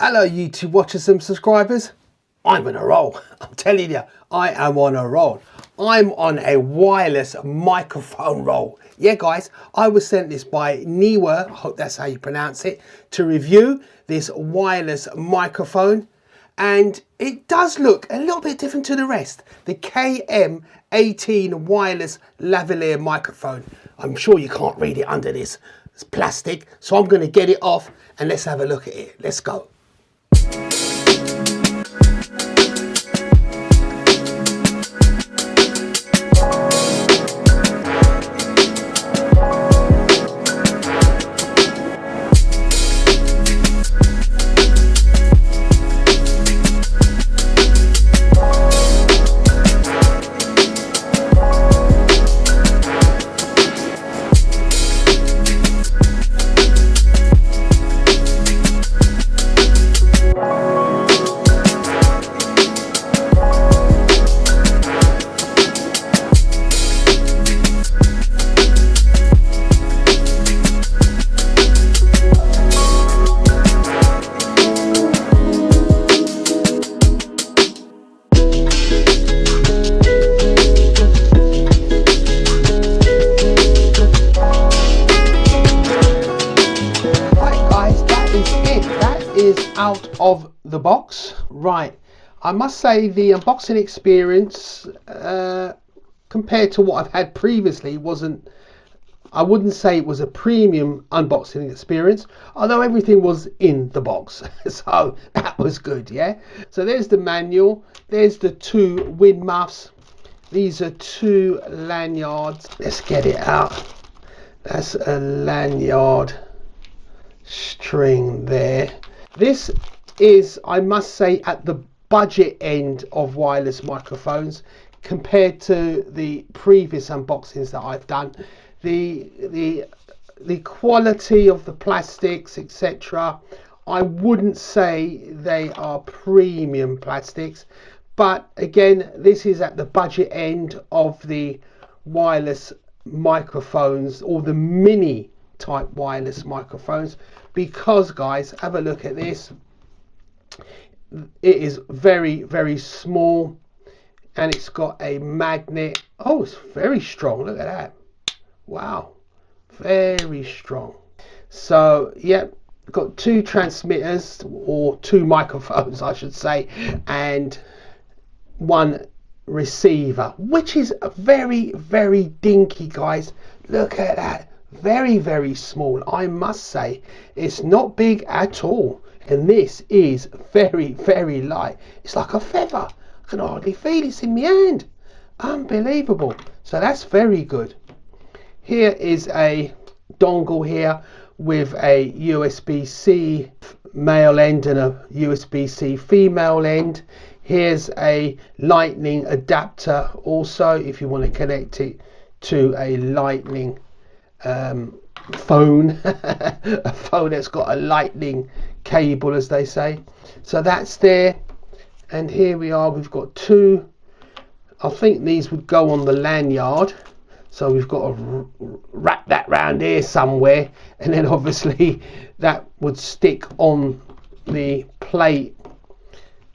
Hello YouTube watchers and subscribers. I'm on a roll. I'm telling you, I am on a roll. I'm on a wireless microphone roll. Yeah guys, I was sent this by NEEWER, I hope that's how you pronounce it, to review this wireless microphone. And it does look a little bit different to the rest. The KM18 wireless lavalier microphone. I'm sure you can't read it under this. It's plastic, so I'm going to get it off and let's have a look at it. Let's go. Out of the box. Right, I must say the unboxing experience compared to what I've had previously I wouldn't say it was a premium unboxing experience, although everything was in the box. So that was good. Yeah, so there's the manual, there's the two wind muffs, these are two lanyards. Let's get it out. That's a lanyard string there. This is, I must say, at the budget end of wireless microphones compared to the previous unboxings that I've done. The quality of the plastics, etc., I wouldn't say they are premium plastics, but again, this is at the budget end of the wireless microphones, or the mini type wireless microphones, because guys, have a look at this. It is very, very small, and it's got a magnet. Oh, it's very strong. Look at that. Wow, very strong. So yep, got two transmitters, or two microphones I should say, and one receiver, which is very, very dinky guys. Look at that. Very, very small. I must say, it's not big at all, and this is very, very light. It's like a feather. I can hardly feel it's in my hand. Unbelievable. So that's very good. Here is a dongle here with a USB-C male end and a USB-C female end. Here's a lightning adapter also, if you want to connect it to a lightning phone. A phone that's got a lightning cable, as they say. So that's there, and here we are. We've got two. I think these would go on the lanyard, so we've got to wrap that round here somewhere, and then obviously that would stick on the plate.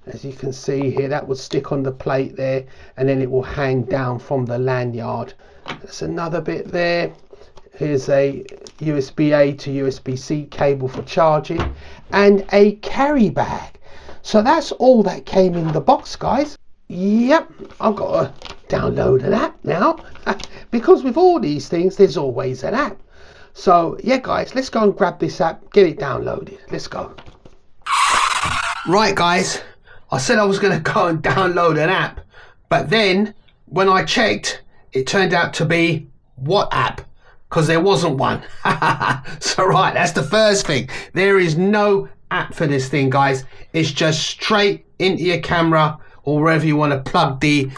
As you can see here, that would stick on the plate there, and then it will hang down from the lanyard. There's another bit there. Here's a USB-A to USB-C cable for charging, and a carry bag. So that's all that came in the box, guys. Yep, I've got to download an app now, because with all these things there's always an app. So yeah guys, let's go and grab this app, get it downloaded. Let's go. Right guys, I said I was going to go and download an app, but then when I checked, it turned out to be what app? Because there wasn't one. So right, that's the first thing. There is no app for this thing, guys. It's just straight into your camera, or wherever you want to plug the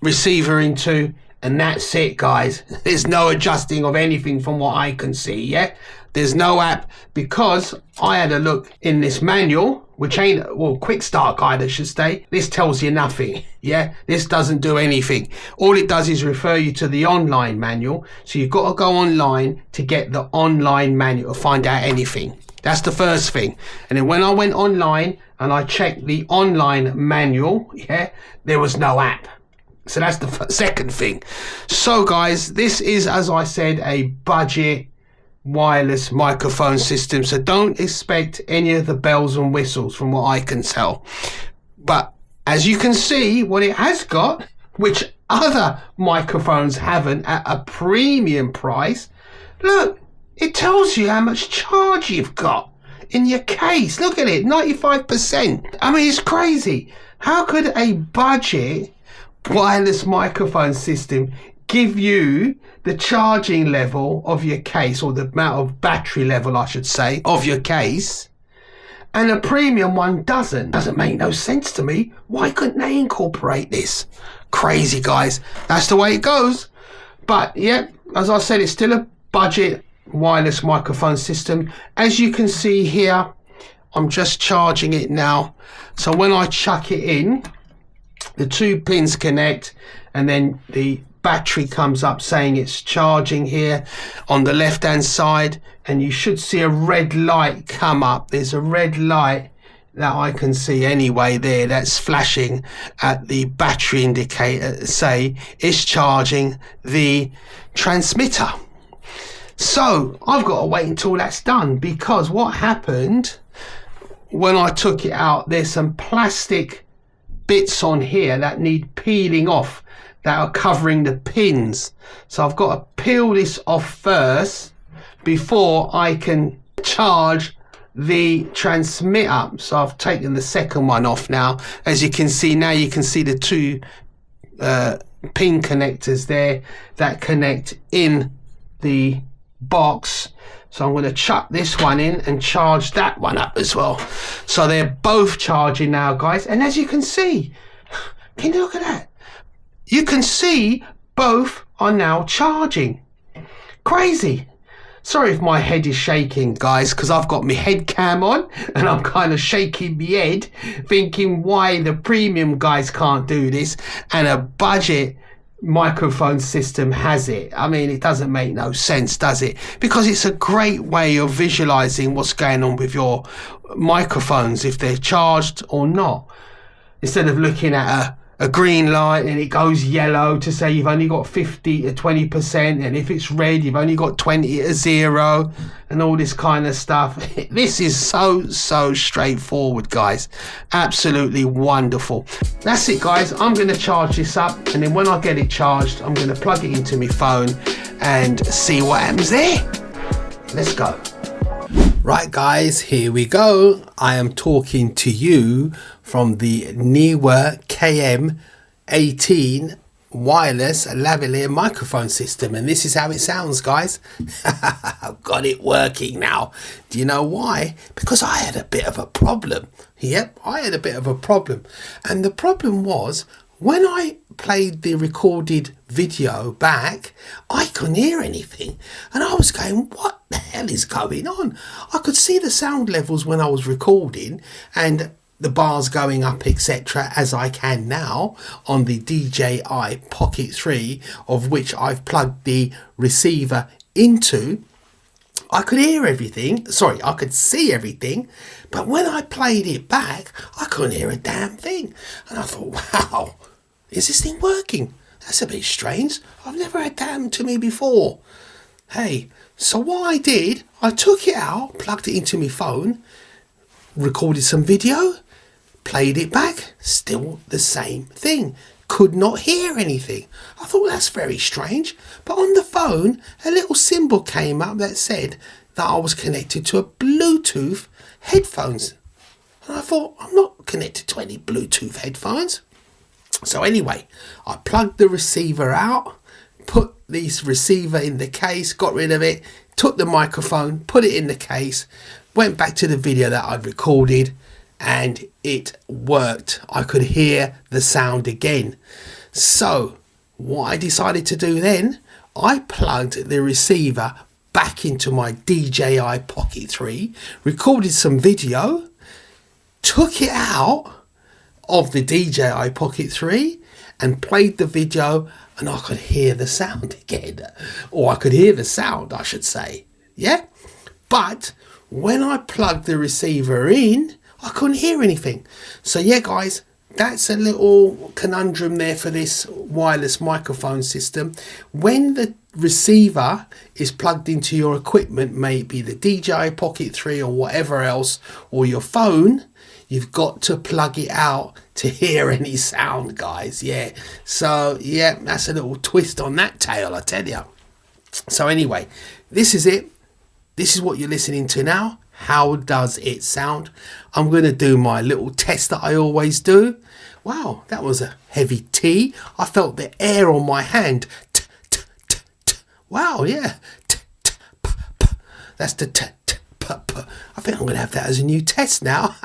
receiver into, and that's it, guys. There's no adjusting of anything from what I can see. Yeah, there's no app, because I had a look in this manual, which ain't, well, quick start guide I should say. This tells you nothing. Yeah, this doesn't do anything. All it does is refer you to the online manual. So you've got to go online to get the online manual to find out anything. That's the first thing. And then when I went online and I checked the online manual, yeah, there was no app. So that's the second thing. So guys, this is, as I said, a budget wireless microphone system. So don't expect any of the bells and whistles from what I can tell. But as you can see, what it has got, which other microphones haven't at a premium price, look, it tells you how much charge you've got in your case. Look at it, 95%. I mean, it's crazy. How could a budget wireless microphone system give you the charging level of your case, or the amount of battery level, I should say, of your case, and a premium one doesn't? Doesn't make no sense to me. Why couldn't they incorporate this? Crazy, guys. That's the way it goes. But yeah, as I said, it's still a budget wireless microphone system. As you can see here, I'm just charging it now. So when I chuck it in, the 2 pins connect, and then the battery comes up saying it's charging here on the left hand side, and you should see a red light come up. There's a red light that I can see anyway there, that's flashing at the battery indicator, say it's charging the transmitter. So I've got to wait until that's done, because what happened when I took it out, there's some plastic bits on here that need peeling off that are covering the pins. So I've got to peel this off first before I can charge the transmitter. So I've taken the second one off now. As you can see now, you can see the 2 pin connectors there that connect in the box. So I'm going to chuck this one in and charge that one up as well. So they're both charging now, guys. And as you can see, can you look at that? You can see both are now charging. Crazy. Sorry if my head is shaking, guys, because I've got my head cam on and I'm kind of shaking my head, thinking why the premium guys can't do this and a budget microphone system has it. I mean, it doesn't make no sense, does it? Because it's a great way of visualizing what's going on with your microphones, if they're charged or not. Instead of looking at a green light and it goes yellow to say you've only got 50 to 20%, and if it's red you've only got 20 to 0, and all this kind of stuff. This is so straightforward, guys. Absolutely wonderful. That's it, guys. I'm going to charge this up, and then when I get it charged, I'm going to plug it into my phone and see what happens there. Let's go. Right, guys, here we go. I am talking to you from the NEEWER KM18 wireless lavalier microphone system, and this is how it sounds, guys. I've got it working now. Do you know why? Because I had a bit of a problem. Yep, I had a bit of a problem, and the problem was when I played the recorded video back, I couldn't hear anything, and I was going, what the hell is going on? I could see the sound levels when I was recording and the bars going up, etc., as I can now on the DJI Pocket 3, of which I've plugged the receiver into. I could hear everything, sorry, I could see everything, but when I played it back, I couldn't hear a damn thing. And I thought, wow, is this thing working? That's a bit strange. I've never had that happen to me before. Hey, so what I did, I took it out, plugged it into my phone, recorded some video, played it back, still the same thing. Could not hear anything. I thought, that's very strange. But on the phone, a little symbol came up that said that I was connected to a Bluetooth headphones. And I thought, I'm not connected to any Bluetooth headphones. So anyway, I plugged the receiver out, put this receiver in the case, got rid of it, took the microphone, put it in the case, went back to the video that I'd recorded, and it worked. I could hear the sound again. So what I decided to do then, I plugged the receiver back into my DJI Pocket 3, recorded some video, took it out of the DJI Pocket 3 and played the video, and I could hear the sound again. Or I could hear the sound, I should say. Yeah? But when I plugged the receiver in, I couldn't hear anything. So yeah guys, that's a little conundrum there for this wireless microphone system. When the receiver is plugged into your equipment, maybe the DJI Pocket 3 or whatever else, or your phone, you've got to plug it out to hear any sound, guys. Yeah, so yeah, that's a little twist on that tale, I tell you. So anyway, this is it. This is what you're listening to now. How does it sound? I'm going to do my little test that I always do. Wow, that was a heavy T. I felt the air on my hand. T, t, t, t. Wow, yeah. T, t, p, p. That's the t, t, p, p. I think I'm going to have that as a new test now.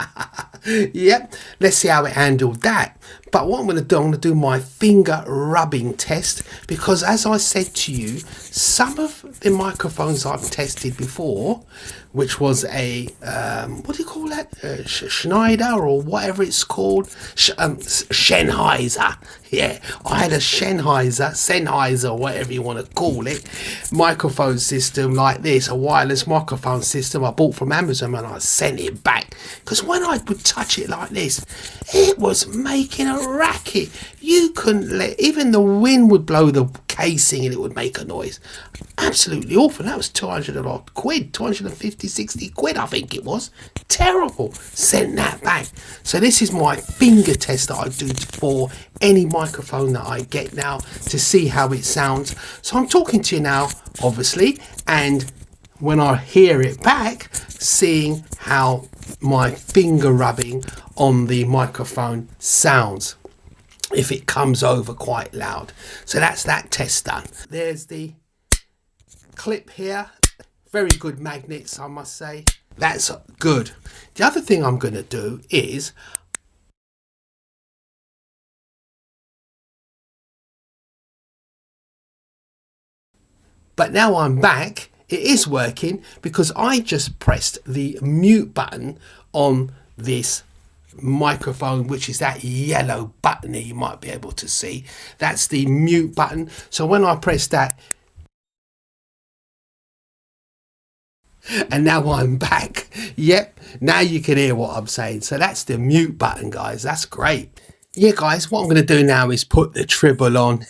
Yep, let's see how it handled that. But what I'm going to do my finger rubbing test, because as I said to you, some of the microphones I've tested before, which was a what do you call that, Schneider or whatever it's called, Sennheiser. Yeah, I had a Sennheiser, whatever you want to call it, microphone system like this, a wireless microphone system I bought from Amazon, and I sent it back because when I would touch it like this, it was making a racket. You couldn't let, even the wind would blow the casing and it would make a noise. Absolutely awful. That was 200 odd quid, 250, 60 quid I think it was. Terrible. Sent that back. So this is my finger test that I do for any microphone that I get now to see how it sounds. So I'm talking to you now, obviously, and when I hear it back, seeing how my finger rubbing on the microphone sounds, if it comes over quite loud. So that's that test done. There's the clip here. Very good magnets, I must say. That's good. The other thing I'm going to do is but now I'm back. It is working because I just pressed the mute button on this microphone, which is that yellow button here you might be able to see. That's the mute button. So when I press that, and now I'm back. Yep, now you can hear what I'm saying. So that's the mute button, guys. That's great. Yeah guys, what I'm going to do now is put the treble on.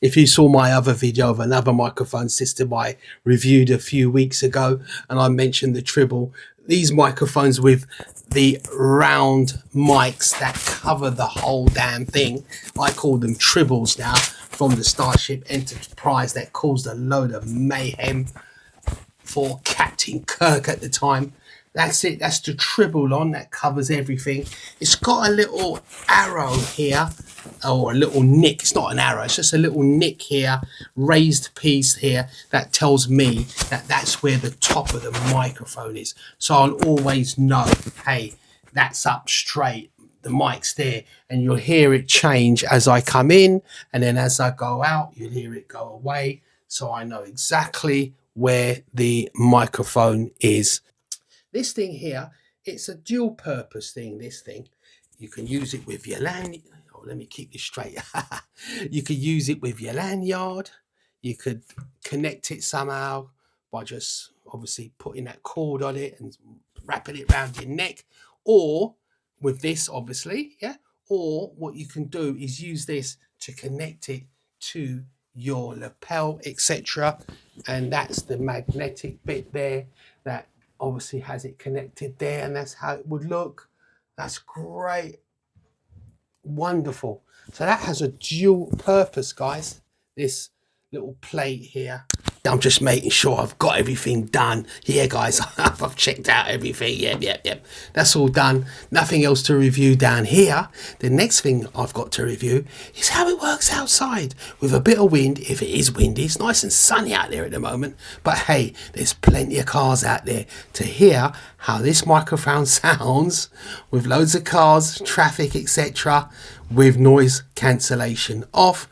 If you saw my other video of another microphone system I reviewed a few weeks ago, and I mentioned the treble, these microphones with the round mics that cover the whole damn thing, I call them tribbles now, from the Starship Enterprise that caused a load of mayhem for Captain Kirk at the time. That's it. That's the treble on that covers everything. It's got a little arrow here, or a little nick. It's not an arrow, it's just a little nick here, raised piece here, that tells me that that's where the top of the microphone is. So I'll always know, hey, that's up straight, the mic's there, and you'll hear it change as I come in, and then as I go out, you'll hear it go away. So I know exactly where the microphone is. This thing here, it's a dual purpose thing, this thing. You can use it with your lanyard. Oh, let me keep this straight. You could use it with your lanyard. You could connect it somehow by just obviously putting that cord on it and wrapping it around your neck. Or with this, obviously, yeah. Or what you can do is use this to connect it to your lapel, etc. And that's the magnetic bit there that obviously has it connected there, and that's how it would look. That's great. Wonderful. So that has a dual purpose, guys, this little plate here. I'm just making sure I've got everything done here, guys. I've checked out everything. Yep. That's all done. Nothing else to review down here. The next thing I've got to review is how it works outside with a bit of wind. If it is windy, it's nice and sunny out there at the moment. But hey, there's plenty of cars out there to hear how this microphone sounds with loads of cars, traffic, etc., with noise cancellation off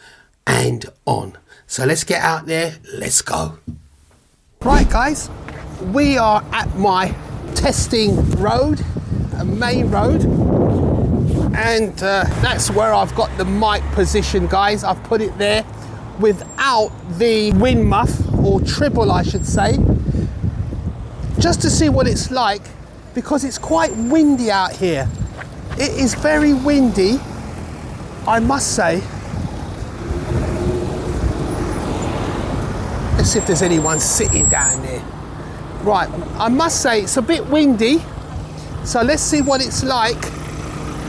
and on. So let's get out there, let's go. Right guys, we are at my testing road, a main road, and that's where I've got the mic position, guys. I've put it there without the wind muff, or treble I should say. just to see what it's like, because it's quite windy out here. It is very windy, I must say. Let's see if there's anyone sitting down there. Right, I must say it's a bit windy, so let's see what it's like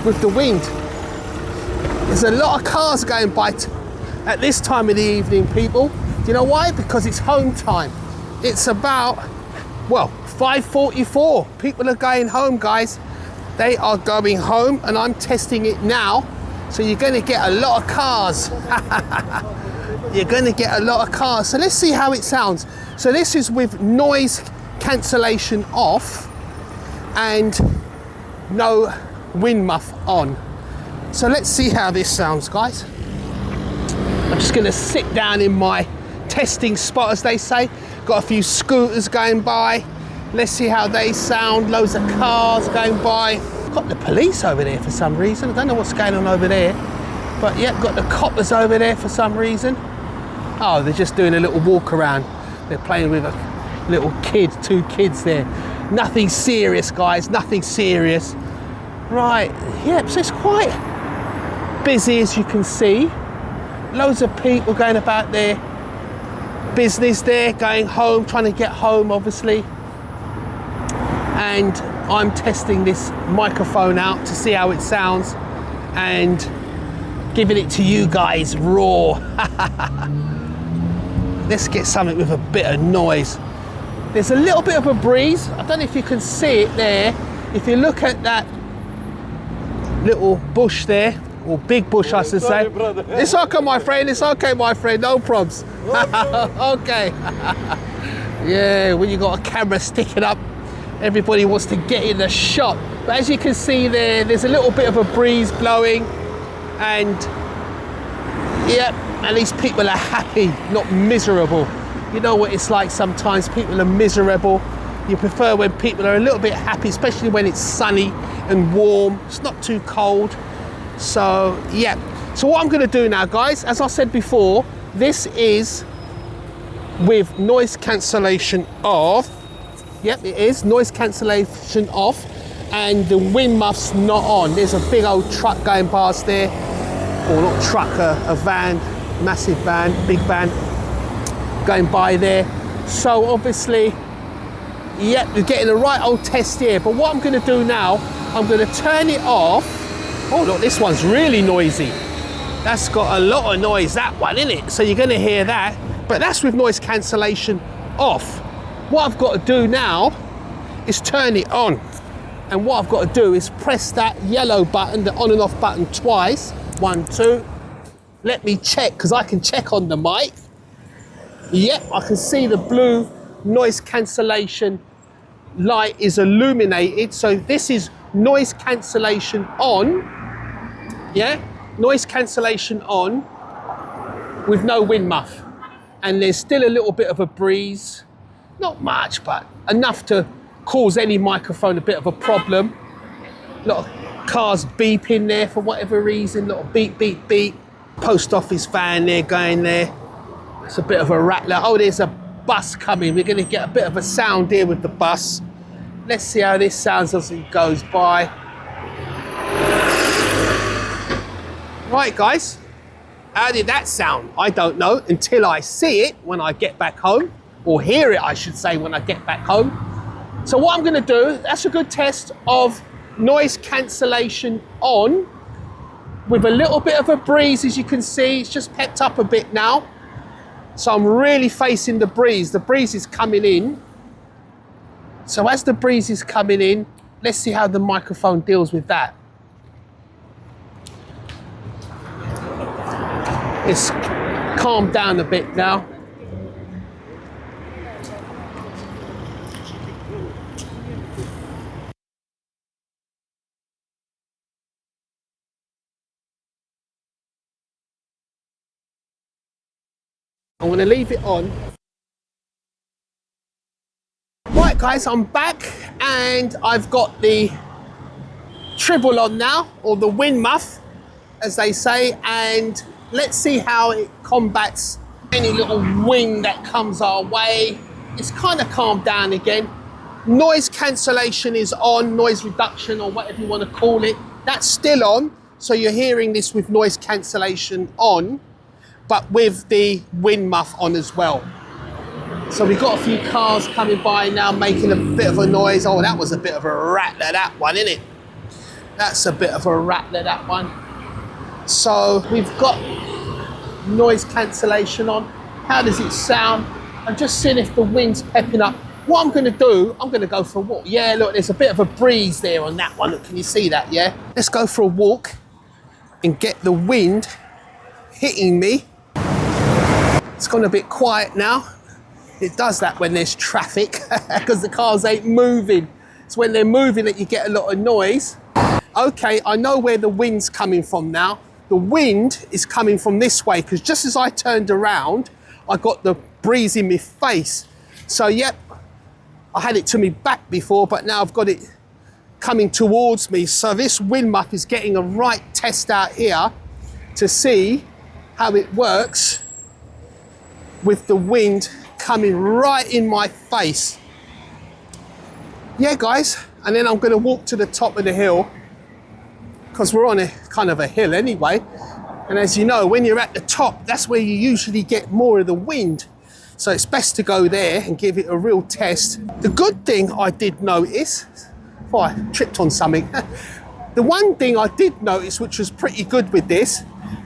with the wind. There's a lot of cars going by at this time of the evening, people. Do you know why? Because it's home time. It's about, well, 5:44. People are going home, guys. They are going home, and I'm testing it now. So you're going to get a lot of cars. You're going to get a lot of cars. So let's see how it sounds. So this is with noise cancellation off and no wind muff on. So let's see how this sounds, guys. I'm just going to sit down in my testing spot, as they say. Got a few scooters going by. Let's see how they sound. Loads of cars going by. Got the police over there for some reason. I don't know what's going on over there, but yeah, got the coppers over there for some reason. Oh, they're just doing a little walk around. They're playing with a little kid, 2 kids there. Nothing serious, guys, nothing serious. Right, yeah, so it's quite busy, as you can see. Loads of people going about their business there, going home, trying to get home, obviously. And I'm testing this microphone out to see how it sounds and giving it to you guys raw. Let's get something with a bit of noise. There's a little bit of a breeze. I don't know if you can see it there. If you look at that little bush there, or big bush, I should say. It's okay, my friend. It's okay, my friend. No probs. Okay. Yeah, when you got a camera sticking up, everybody wants to get in the shot. But as you can see there, there's a little bit of a breeze blowing, and yeah, at least people are happy, not miserable. You know what it's like sometimes, people are miserable. You prefer when people are a little bit happy, especially when it's sunny and warm. It's not too cold. So yeah, so what I'm going to do now, guys, as I said before, this is with noise cancellation off. Yep, it is noise cancellation off, and the wind muff's not on. There's a big old truck going past there, or not truck, a van, massive van, big van going by there. So obviously, yep, you're getting the right old test here. But what I'm going to do now, I'm going to turn it off. Oh look, this one's really noisy. That's got a lot of noise, that one, isn't it? So you're going to hear that. But that's with noise cancellation off. What I've got to do now is turn it on. And what I've got to do is press that yellow button, the on and off button, twice. 1, 2. Let me check, because I can check on the mic. Yep, I can see the blue noise cancellation light is illuminated. So this is noise cancellation on. Yeah, noise cancellation on with no wind muff. And there's still a little bit of a breeze. Not much, but enough to cause any microphone a bit of a problem. A lot of cars beeping there for whatever reason. Little beep, beep, beep. Post office van there going there. It's a bit of a rattler. Oh, there's a bus coming. We're going to get a bit of a sound here with the bus. Let's see how this sounds as it goes by. Right, guys. How did that sound? I don't know until I see it when I get back home. Or hear it, I should say, when I get back home. So what I'm going to do, that's a good test of noise cancellation on with a little bit of a breeze, as you can see. It's just pepped up a bit now. So I'm really facing the breeze. The breeze is coming in. So as the breeze is coming in, let's see how the microphone deals with that. It's calmed down a bit now. I'm going to leave it on. Right guys, I'm back and I've got the tribble on now, or the wind muff as they say, and let's see how it combats any little wind that comes our way. It's kind of calmed down again. Noise cancellation is on, noise reduction or whatever you want to call it. That's still on. So you're hearing this with noise cancellation on, but with the wind muff on as well. So we've got a few cars coming by now making a bit of a noise. Oh, that was a bit of a rattler, that one, isn't it? That's a bit of a rattler, that one. So we've got noise cancellation on. How does it sound? I'm just seeing if the wind's pepping up. What I'm going to do, I'm going to go for a walk. Yeah, look, there's a bit of a breeze there on that one. Look, can you see that? Yeah. Let's go for a walk and get the wind hitting me. It's gone a bit quiet now. It does that when there's traffic because the cars ain't moving. It's when they're moving that you get a lot of noise. Okay, I know where the wind's coming from now. The wind is coming from this way because just as I turned around, I got the breeze in my face. So, yep, I had it to me back before, but now I've got it coming towards me. So this wind muff is getting a right test out here to see how it works with the wind coming right in my face. Yeah, guys, and then I'm going to walk to the top of the hill because we're on a kind of a hill anyway. And as you know, when you're at the top, that's where you usually get more of the wind. So it's best to go there and give it a real test. The good thing I did notice, oh, I tripped on something. The one thing I did notice, which was pretty good with this,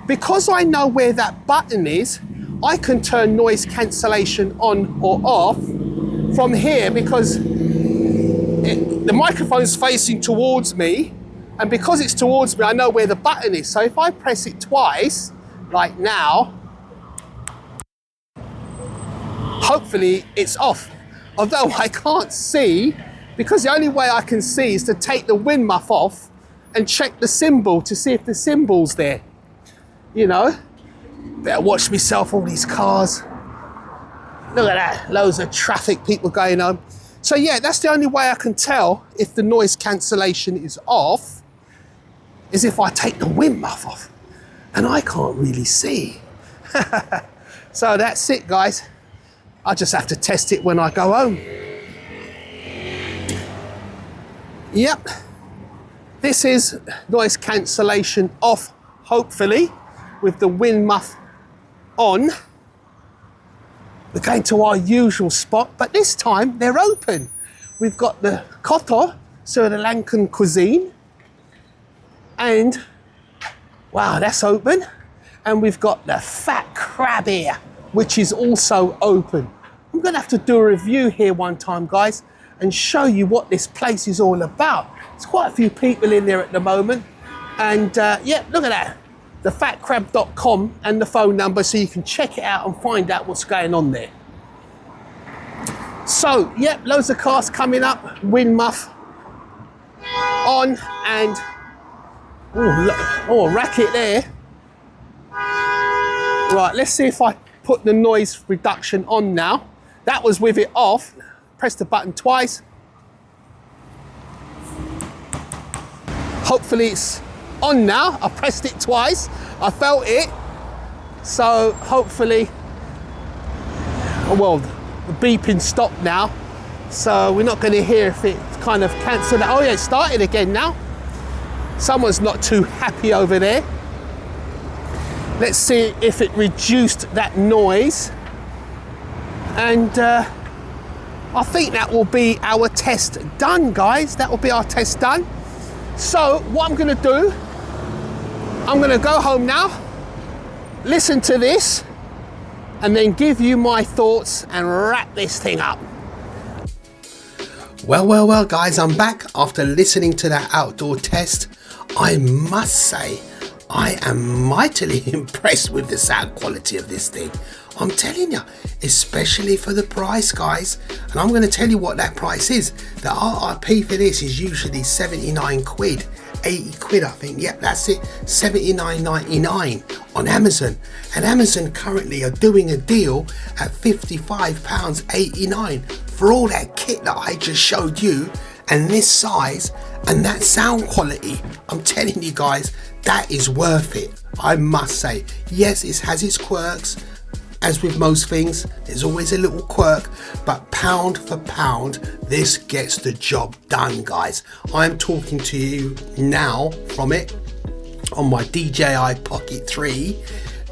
because I know where that button is, I can turn noise cancellation on or off from here because the microphone's facing towards me, and because it's towards me, I know where the button is. So if I press it twice, like now, hopefully it's off. Although I can't see, because the only way I can see is to take the wind muff off and check the symbol to see if the symbol's there. You know, better watch myself, all these cars. Look at that, loads of traffic, people going home. So yeah, that's the only way I can tell if the noise cancellation is off, is if I take the wind muff off. And I can't really see. So that's it, guys. I just have to test it when I go home. Yep. This is noise cancellation off, hopefully, with the wind muff on. We're going to our usual spot, but this time they're open. We've got the 𝐶𝐨𝐧'𝐭 cuisine, and wow, that's open. And we've got the Fat Crab here, which is also open. I'm gonna have to do a review here one time, guys, and show you what this place is all about. There's quite a few people in there at the moment. And yeah, look at that. The 𝐵atCrab.com and the phone number so you can check it out and find out what's going on there. So, yep, loads of cars coming up, wind muff on, and oh, a racket there. Right, let's see if I put the noise reduction on now. That was with it off. Press the button twice. Hopefully it's on now. I pressed it twice. I felt it. So hopefully, well, the beeping stopped now. So we're not going to hear if it kind of cancelled. Oh yeah, it started again now. Someone's not too happy over there. Let's see if it reduced that noise. And I think that will be our test done, guys. That will be our test done. So what I'm going to do, I'm going to go home now, listen to this, and then give you my thoughts and wrap this thing up. Well, guys, I'm back after listening to that outdoor test. I must say, I am mightily impressed with the sound quality of this thing. I'm telling you, especially for the price, guys. And I'm going to tell you what that price is. The RRP for this is usually 79 quid, 80 quid, I think. Yep, that's it, 79.99 on Amazon. And Amazon currently are doing a deal at £55.89 for all that kit that I just showed you, and this size and that sound quality. I'm telling you guys, that is worth it, I must say. Yes, it has its quirks. as with most things, there's always a little quirk, but pound for pound, this gets the job done, guys. I'm talking to you now from it on my DJI Pocket 3,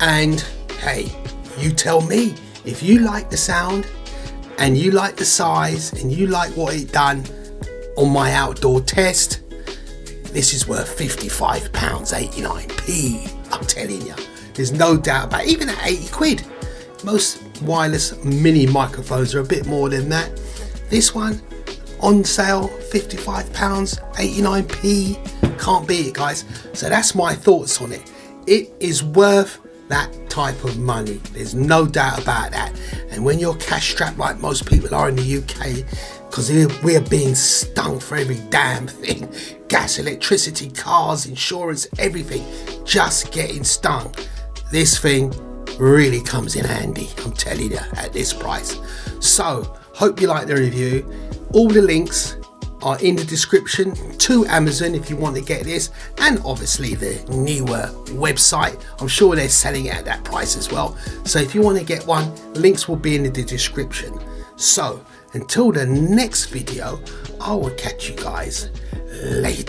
and hey, you tell me if you like the sound and you like the size and you like what it done on my outdoor test. This is worth £55.89p. I'm telling you, there's no doubt about it. Even at 80 quid. Most wireless mini microphones are a bit more than that. This one on sale, £55.89p. Can't beat it, guys. So that's my thoughts on it. It is worth that type of money. There's no doubt about that. And when you're cash strapped like most people are in the UK, because we're being stung for every damn thing, gas, electricity, cars, insurance, everything, just getting stung. This thing really comes in handy, I'm telling you, at this price. So hope you like the review. All the links are in the description to Amazon if you want to get this, and obviously the NEEWER website. I'm sure they're selling it at that price as well. So if you want to get one, links will be in the description. So until the next video, I will catch you guys later.